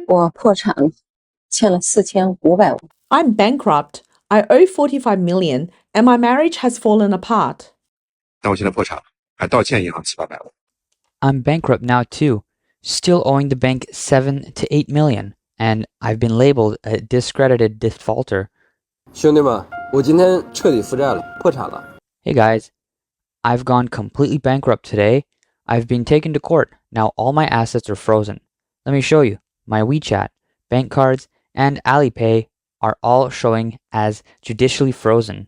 我破产了，欠了4500万。I'm bankrupt. I owe 45 million and my marriage has fallen apart. 但我现在破产了，还倒欠银行700-800万。I'm bankrupt now too, still owing the bank 7 to 8 million, and I've been labeled a discredited defaulter. 兄弟们，我今天彻底负债了，破产了。Hey guys, I've gone completely bankrupt today. I've been taken to court. Now all my assets are frozen. Let me show you. My WeChat, bank cards, and Alipay are all showing as judicially frozen.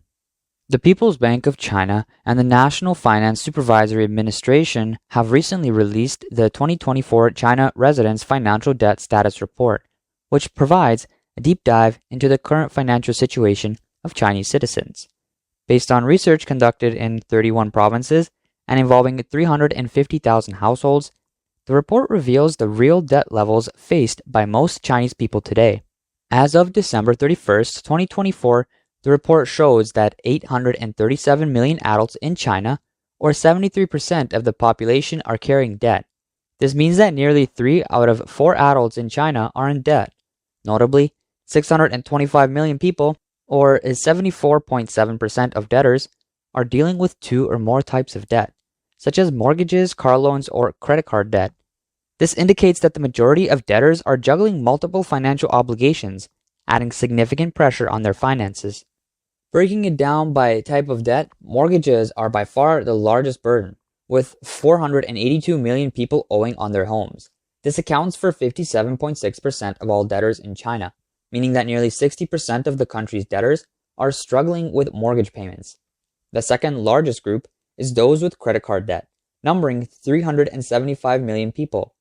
The People's Bank of China and the National Finance Supervisory Administration have recently released the 2024 China Residents Financial Debt Status Report, which provides a deep dive into the current financial situation of Chinese citizens. Based on research conducted in 31 provinces and involving 350,000 households, the report reveals the real debt levels faced by most Chinese people today. As of December 31st, 2024, the report shows that 837 million adults in China, or 73% of the population, are carrying debt. This means that nearly 3 out of 4 adults in China are in debt. Notably, 625 million people, or 74.7% of debtors, are dealing with 2 or more types of debt, such as mortgages, car loans, or credit card debt. This indicates that the majority of debtors are juggling multiple financial obligations, adding significant pressure on their finances. Breaking it down by type of debt, mortgages are by far the largest burden, with 482 million people owing on their homes. This accounts for 57.6% of all debtors in China, meaning that nearly 60% of the country's debtors are struggling with mortgage payments. The second largest group is those with credit card debt, numbering 375 million people.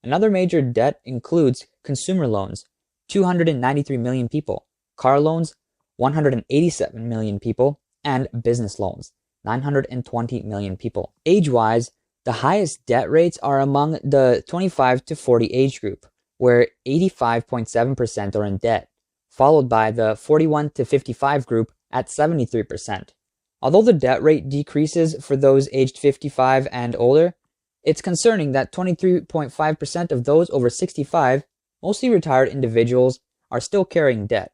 Another major debt includes consumer loans, 293 million people, car loans, 187 million people, and business loans, 920 million people. Age-wise, the highest debt rates are among the 25 to 40 age group, where 85.7% are in debt, followed by the 41 to 55 group at 73%. Although the debt rate decreases for those aged 55 and older, it's concerning that 23.5% of those over 65, mostly retired individuals, are still carrying debt.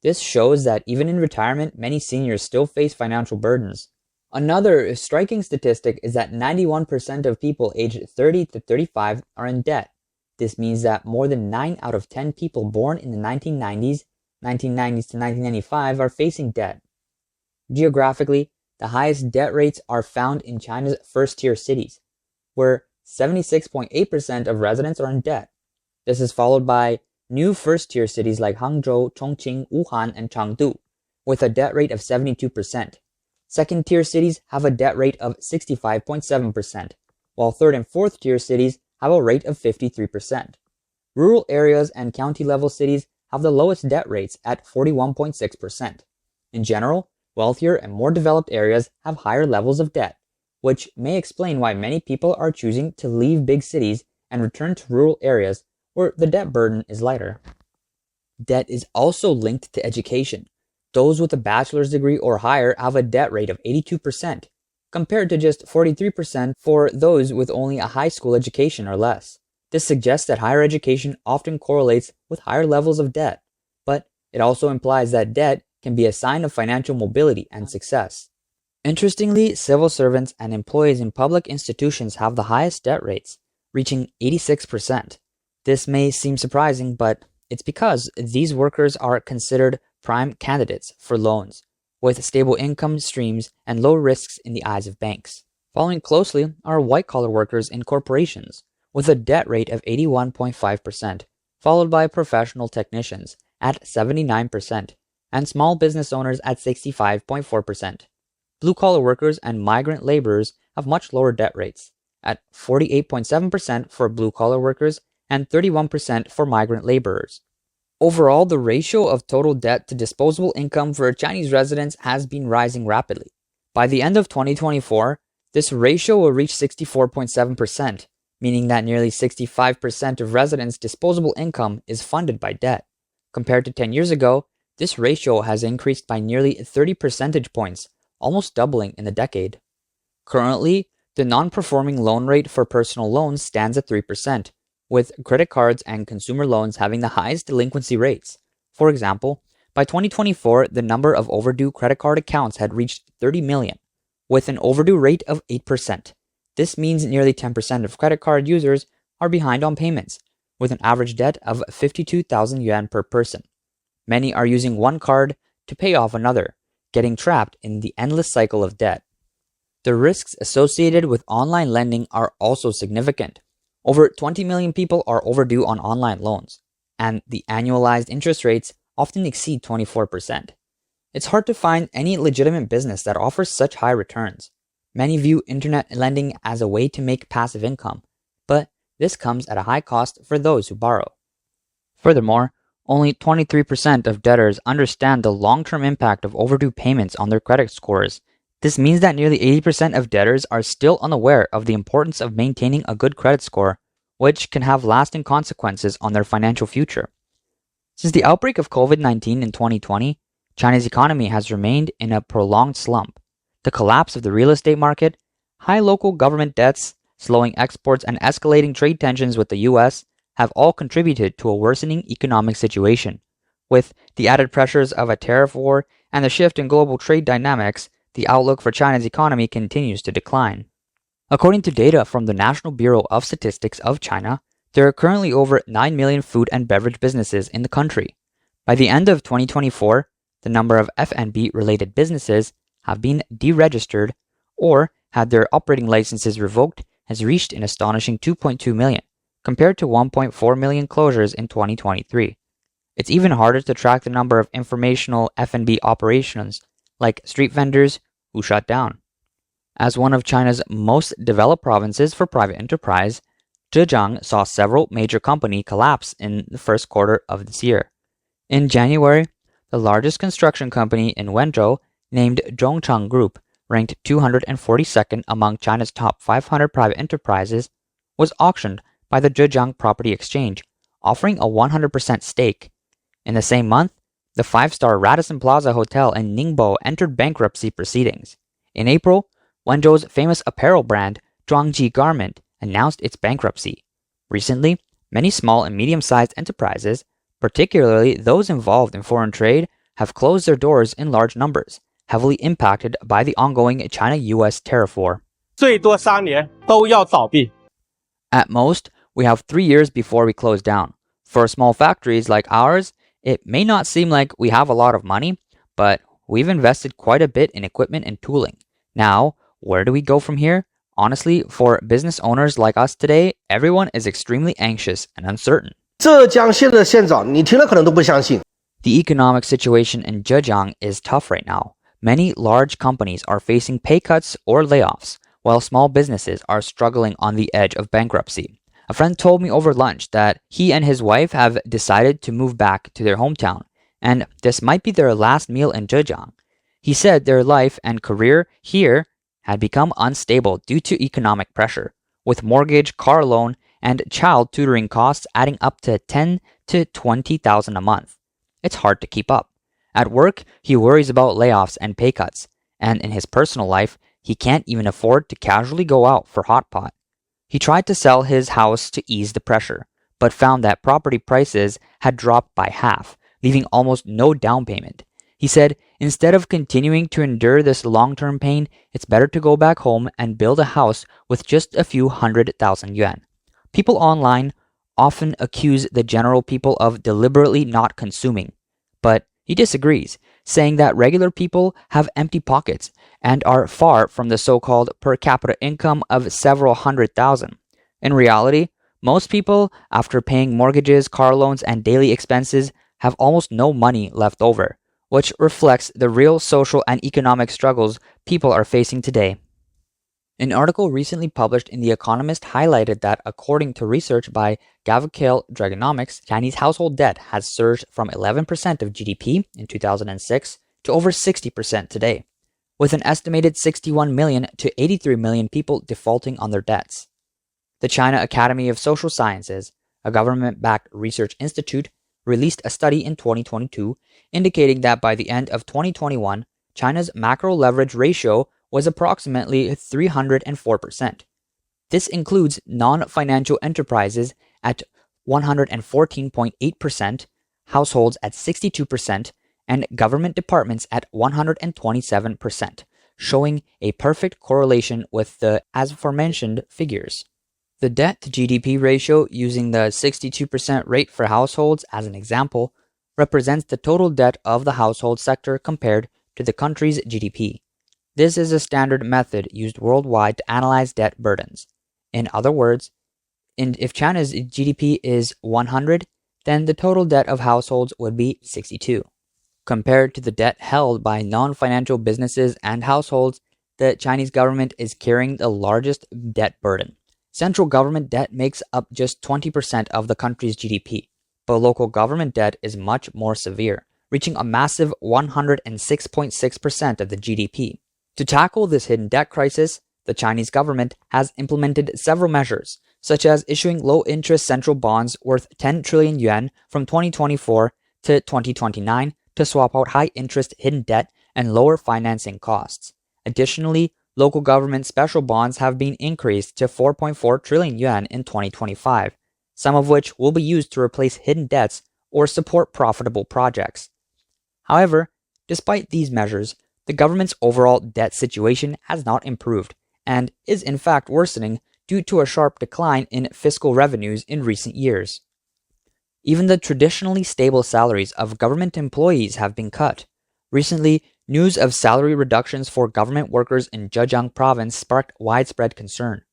This shows that even in retirement, many seniors still face financial burdens. Another striking statistic is that 91% of people aged 30 to 35 are in debt. This means that more than 9 out of 10 people born in the 1990s to 1995 are facing debt. Geographically, the highest debt rates are found in China's first-tier cities, where 76.8% of residents are in debt. This is followed by new first-tier cities like Hangzhou, Chongqing, Wuhan, and Chengdu, with a debt rate of 72%. Second-tier cities have a debt rate of 65.7%, while third and fourth-tier cities have a rate of 53%. Rural areas and county-level cities have the lowest debt rates at 41.6%. In general, wealthier and more developed areas have higher levels of debt, which may explain why many people are choosing to leave big cities and return to rural areas where the debt burden is lighter. Debt is also linked to education. Those with a bachelor's degree or higher have a debt rate of 82%, compared to just 43% for those with only a high school education or less. This suggests that higher education often correlates with higher levels of debt, but it also implies that debt can be a sign of financial mobility and success. Interestingly, civil servants and employees in public institutions have the highest debt rates, reaching 86%. This may seem surprising, but it's because these workers are considered prime candidates for loans, with stable income streams and low risks in the eyes of banks. Following closely are white-collar workers in corporations, with a debt rate of 81.5%, followed by professional technicians at 79%, and small business owners at 65.4%. Blue-collar workers and migrant laborers have much lower debt rates, at 48.7% for blue-collar workers and 31% for migrant laborers. Overall, the ratio of total debt to disposable income for Chinese residents has been rising rapidly. By the end of 2024, this ratio will reach 64.7%, meaning that nearly 65% of residents' disposable income is funded by debt. Compared to 10 years ago, this ratio has increased by nearly 30 percentage points, almost doubling in a decade. Currently, the non-performing loan rate for personal loans stands at 3%, with credit cards and consumer loans having the highest delinquency rates. For example, by 2024, the number of overdue credit card accounts had reached 30 million, with an overdue rate of 8%. This means nearly 10% of credit card users are behind on payments, with an average debt of 52,000 yuan per person. Many are using one card to pay off another, getting trapped in the endless cycle of debt. The risks associated with online lending are also significant. Over 20 million people are overdue on online loans, and the annualized interest rates often exceed 24%. It's hard to find any legitimate business that offers such high returns. Many view internet lending as a way to make passive income, but this comes at a high cost for those who borrow. Furthermore, only 23% of debtors understand the long-term impact of overdue payments on their credit scores. This means that nearly 80% of debtors are still unaware of the importance of maintaining a good credit score, which can have lasting consequences on their financial future. Since the outbreak of COVID-19 in 2020, China's economy has remained in a prolonged slump. The collapse of the real estate market, high local government debts, slowing exports, and escalating trade tensions with the US have all contributed to a worsening economic situation. With the added pressures of a tariff war and the shift in global trade dynamics, the outlook for China's economy continues to decline. According to data from the National Bureau of Statistics of China, there are currently over 9 million food and beverage businesses in the country. By the end of 2024, the number of F&B related businesses have been deregistered or had their operating licenses revoked has reached an astonishing 2.2 million, compared to 1.4 million closures in 2023. It's even harder to track the number of informational F&B operations, like street vendors, who shut down. As one of China's most developed provinces for private enterprise, Zhejiang saw several major companies collapse in the first quarter of this year. In January, the largest construction company in Wenzhou, named Zhongcheng Group, ranked 242nd among China's top 500 private enterprises, was auctioned by the Zhejiang Property Exchange, offering a 100% stake. In the same month, the five-star Radisson Plaza Hotel in Ningbo entered bankruptcy proceedings. In April, Wenzhou's famous apparel brand, Zhuangji Garment, announced its bankruptcy. Recently, many small and medium-sized enterprises, particularly those involved in foreign trade, have closed their doors in large numbers, heavily impacted by the ongoing China-US tariff war. 最多3年都要倒闭. At most, we have 3 years before we close down. For small factories like ours, it may not seem like we have a lot of money, but we've invested quite a bit in equipment and tooling. Now, where do we go from here? Honestly, for business owners like us today, everyone is extremely anxious and uncertain. 浙江现在的县长，你听了可能都不相信。 The economic situation in Zhejiang is tough right now. Many large companies are facing pay cuts or layoffs, while small businesses are struggling on the edge of bankruptcy. A friend told me over lunch that he and his wife have decided to move back to their hometown, and this might be their last meal in Zhejiang. He said their life and career here had become unstable due to economic pressure, with mortgage, car loan, and child tutoring costs adding up to 10 to 20,000 a month. It's hard to keep up. At work, he worries about layoffs and pay cuts, and in his personal life, he can't even afford to casually go out for hot pot. He tried to sell his house to ease the pressure, but found that property prices had dropped by half, leaving almost no down payment. He said, instead of continuing to endure this long-term pain, it's better to go back home and build a house with just a few 100,000 yuan. People online often accuse the general people of deliberately not consuming, but he disagrees, saying that regular people have empty pockets and are far from the so-called per capita income of several 100,000. In reality, most people, after paying mortgages, car loans, and daily expenses, have almost no money left over, which reflects the real social and economic struggles people are facing today. An article recently published in The Economist highlighted that according to research by Gavekale Dragonomics, Chinese household debt has surged from 11% of GDP in 2006 to over 60% today, with an estimated 61 million to 83 million people defaulting on their debts. The China Academy of Social Sciences, a government-backed research institute, released a study in 2022 indicating that by the end of 2021, China's macro leverage ratio was approximately 304%. This includes non-financial enterprises at 114.8%, households at 62%, and government departments at 127%, showing a perfect correlation with the aforementioned figures. The debt to GDP ratio, using the 62% rate for households as an example, represents the total debt of the household sector compared to the country's GDP. This is a standard method used worldwide to analyze debt burdens. In other words, if China's GDP is 100, then the total debt of households would be 62. Compared to the debt held by non-financial businesses and households, the Chinese government is carrying the largest debt burden. Central government debt makes up just 20% of the country's GDP, but local government debt is much more severe, reaching a massive 106.6% of the GDP. To tackle this hidden debt crisis, the Chinese government has implemented several measures, such as issuing low-interest central bonds worth 10 trillion yuan from 2024 to 2029 to swap out high-interest hidden debt and lower financing costs. Additionally, local government special bonds have been increased to 4.4 trillion yuan in 2025, some of which will be used to replace hidden debts or support profitable projects. However, despite these measures, the government's overall debt situation has not improved and is in fact worsening due to a sharp decline in fiscal revenues in recent years. Even the traditionally stable salaries of government employees have been cut. Recently, news of salary reductions for government workers in Zhejiang province sparked widespread concern.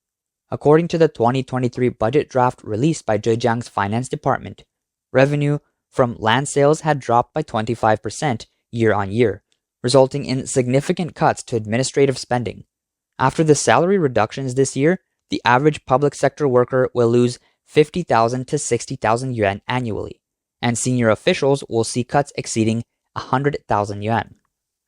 According to the 2023 budget draft released by Zhejiang's finance department, revenue from land sales had dropped by 25% year on year, resulting in significant cuts to administrative spending. After the salary reductions this year, the average public sector worker will lose 50,000 to 60,000 yuan annually, and senior officials will see cuts exceeding 100,000 yuan.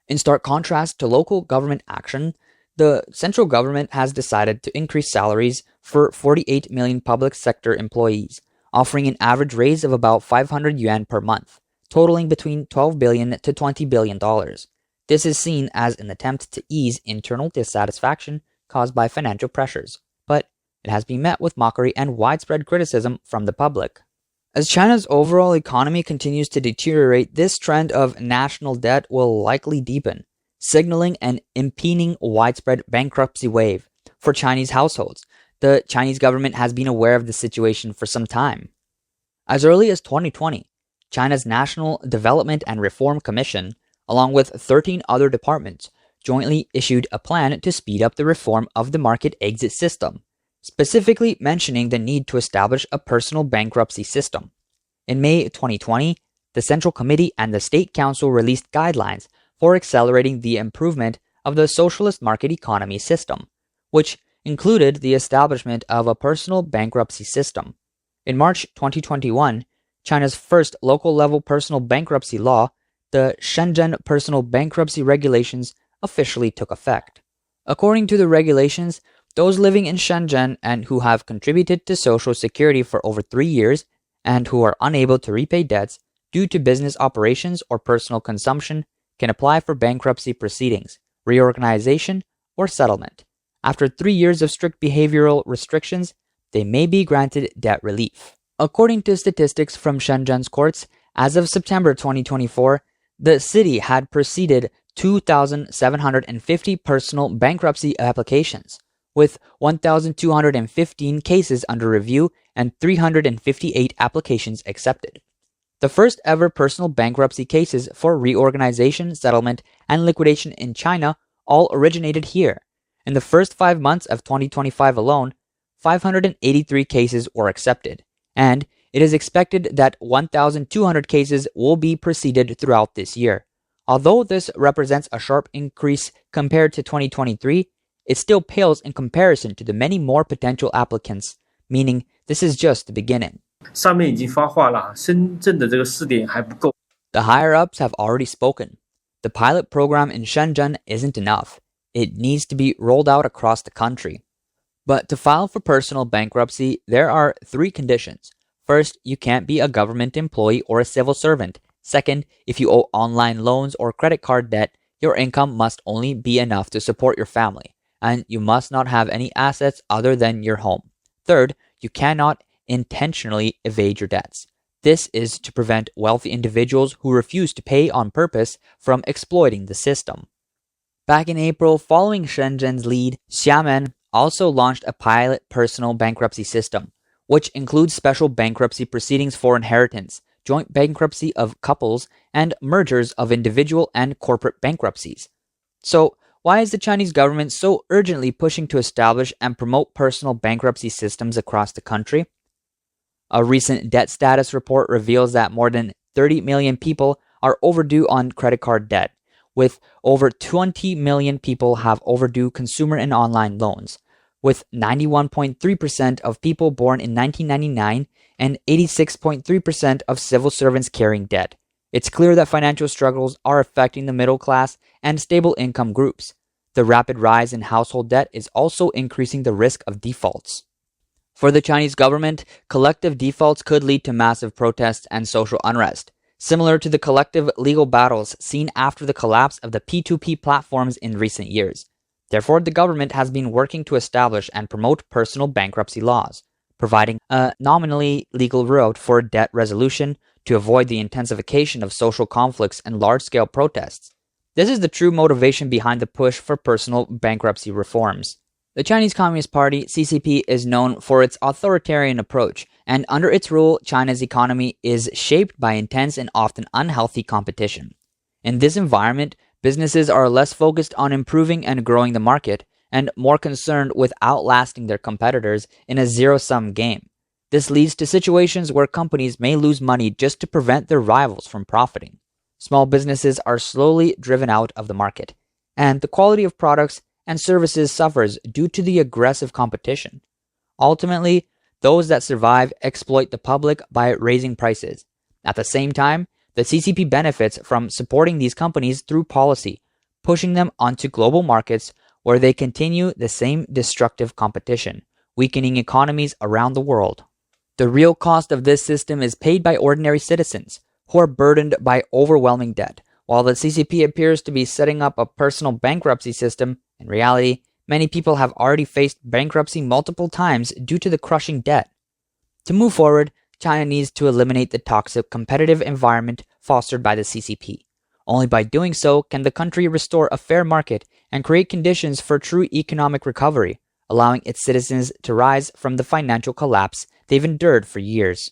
In stark contrast to local government action, the central government has decided to increase salaries for 48 million public sector employees, offering an average raise of about 500 yuan per month, totaling between $12 billion to $20 billion. This is seen as an attempt to ease internal dissatisfaction caused by financial pressures, but it has been met with mockery and widespread criticism from the public. As China's overall economy continues to deteriorate, this trend of national debt will likely deepen, signaling an impending widespread bankruptcy wave for Chinese households. The Chinese government has been aware of the situation for some time. As early as 2020, China's National Development and Reform Commission, along with 13 other departments, jointly issued a plan to speed up the reform of the market exit system, specifically mentioning the need to establish a personal bankruptcy system. In May 2020, the Central Committee and the State Council released guidelines for accelerating the improvement of the socialist market economy system, which included the establishment of a personal bankruptcy system. In March 2021, China's first local-level personal bankruptcy law, the Shenzhen Personal Bankruptcy Regulations, officially took effect. According to the regulations, those living in Shenzhen and who have contributed to Social Security for over 3 years and who are unable to repay debts due to business operations or personal consumption can apply for bankruptcy proceedings, reorganization, or settlement. After 3 years of strict behavioral restrictions, they may be granted debt relief. According to statistics from Shenzhen's courts, as of September 2024, the city had proceeded 2,750 personal bankruptcy applications, with 1,215 cases under review and 358 applications accepted. The first ever personal bankruptcy cases for reorganization, settlement, and liquidation in China all originated here. In the first 5 months of 2025 alone, 583 cases were accepted, and it is expected that 1,200 cases will be proceeded throughout this year. Although this represents a sharp increase compared to 2023, it still pales in comparison to the many more potential applicants, meaning this is just the beginning. 上面已经发话了，深圳的这个试点还不够。 The higher-ups have already spoken. The pilot program in Shenzhen isn't enough. It needs to be rolled out across the country. But to file for personal bankruptcy, there are 3 conditions. First, you can't be a government employee or a civil servant. Second, if you owe online loans or credit card debt, your income must only be enough to support your family, and you must not have any assets other than your home. Third, you cannot intentionally evade your debts. This is to prevent wealthy individuals who refuse to pay on purpose from exploiting the system. Back in April, following Shenzhen's lead, Xiamen also launched a pilot personal bankruptcy system, which includes special bankruptcy proceedings for inheritance, joint bankruptcy of couples, and mergers of individual and corporate bankruptcies. So, why is the Chinese government so urgently pushing to establish and promote personal bankruptcy systems across the country? A recent debt status report reveals that more than 30 million people are overdue on credit card debt, with over 20 million people have overdue consumer and online loans, with 91.3% of people born in 1999 and 86.3% of civil servants carrying debt. It's clear that financial struggles are affecting the middle class and stable income groups. The rapid rise in household debt is also increasing the risk of defaults. For the Chinese government, collective defaults could lead to massive protests and social unrest, similar to the collective legal battles seen after the collapse of the P2P platforms in recent years. Therefore, the government has been working to establish and promote personal bankruptcy laws, providing a nominally legal route for debt resolution to avoid the intensification of social conflicts and large-scale protests. This is the true motivation behind the push for personal bankruptcy reforms. The Chinese Communist Party, CCP, is known for its authoritarian approach, and under its rule, China's economy is shaped by intense and often unhealthy competition. In this environment, businesses are less focused on improving and growing the market, and more concerned with outlasting their competitors in a zero-sum game. This leads to situations where companies may lose money just to prevent their rivals from profiting. Small businesses are slowly driven out of the market, and the quality of products and services suffers due to the aggressive competition. Ultimately, those that survive exploit the public by raising prices. At the same time, the CCP benefits from supporting these companies through policy, pushing them onto global markets where they continue the same destructive competition, weakening economies around the world. The real cost of this system is paid by ordinary citizens, who are burdened by overwhelming debt. While the CCP appears to be setting up a personal bankruptcy system, in reality, many people have already faced bankruptcy multiple times due to the crushing debt. To move forward, China needs to eliminate the toxic competitive environment fostered by the CCP. Only by doing so can the country restore a fair market and create conditions for true economic recovery, allowing its citizens to rise from the financial collapse they've endured for years.